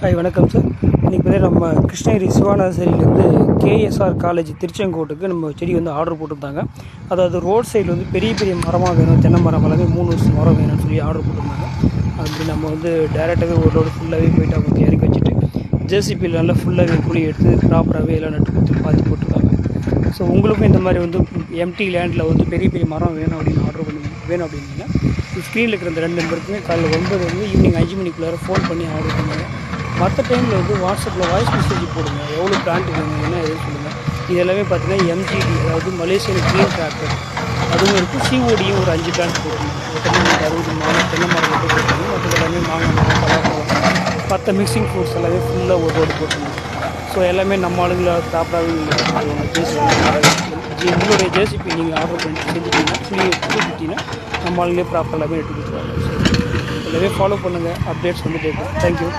Hi வணக்கம் sir. இன்றைக்கி பார்த்தீங்கன்னா நம்ம கிருஷ்ணகிரி சிவானசரியிலேருந்து கேஎஸ்ஆர் காலேஜ் திருச்செங்கோட்டுக்கு நம்ம செடி வந்து ஆர்டர் போட்டிருந்தாங்க. அதாவது ரோட் சைடில் வந்து பெரிய பெரிய மரமாக வேணும், தென்னை மரம் எல்லாமே 3 வருஷம் மரம் வேணும்னு சொல்லி ஆர்டர் போட்டிருந்தாங்க. அப்படி நம்ம வந்து டேரெக்டாகவே ஒரு ரோடு ஃபுல்லாகவே போய்ட்டு அவங்க இறக்கி வச்சுட்டு ஜேசிபியில் நல்லா ஃபுல்லாகவே குழி எடுத்து ப்ராப்பராகவே எல்லாம் நட்டு கொடுத்து பார்த்து போட்டிருக்காங்க. ஸோ உங்களுக்கும் இந்த மாதிரி வந்து எம்டி லேண்டில் வந்து பெரிய பெரிய மரம் வேணும் அப்படின்னு ஆர்டர் வேணும் அப்படின்னா ஸ்க்ரீனில் இருக்கிற இந்த 2 நம்பருக்குமே காலையில் 9 வந்து ஈவினிங் 5 மணிக்குள்ளார ஃபோன் பண்ணி ஆர்டர் பண்ணுங்க. மற்ற டைமில் வந்து வாட்ஸ்அப்பில் வாய்ஸ் மெசேஜ் போடுங்க, எவ்வளோ பிளான்ட் வேணும் என்ன எதுவும் சொல்லுங்கள். இது எல்லாமே பார்த்தீங்கன்னா எம்ஜிடி, அதாவது மலேசியன் க்ரீன் டிராக்டர் அதுவும் இருக்குது. சிஓடியும் ஒரு 5 பிளான்ட் போட்டுருங்க. மொத்தமாக 60 மரம் தென்னை மரம் மட்டும் போட்டுருங்க. மற்றது எல்லாமே மாங்காய் மரம், பலாப்பழம், மற்ற மிக்சிங் ஃப்ரூட்ஸ் எல்லாமே ஃபுல்லாக ஒரு ரோடு போட்டுருங்க. ஸோ எல்லாமே நம்ம ஆளுங்களை ப்ராப்பராகவே உங்களுடைய ஜேசிபி நீங்கள் ஆர்டர் பண்ணி செஞ்சுட்டிங்கன்னா புளி கொடுத்துட்டிங்கன்னா நம்ம ஆளுங்களே ப்ராப்பராக எல்லாமே எடுத்து கொடுத்துருவாங்க. ஸோ எல்லாமே ஃபாலோ பண்ணுங்கள், அப்டேட்ஸ் வந்துட்டு இருக்கும். தேங்க்யூ.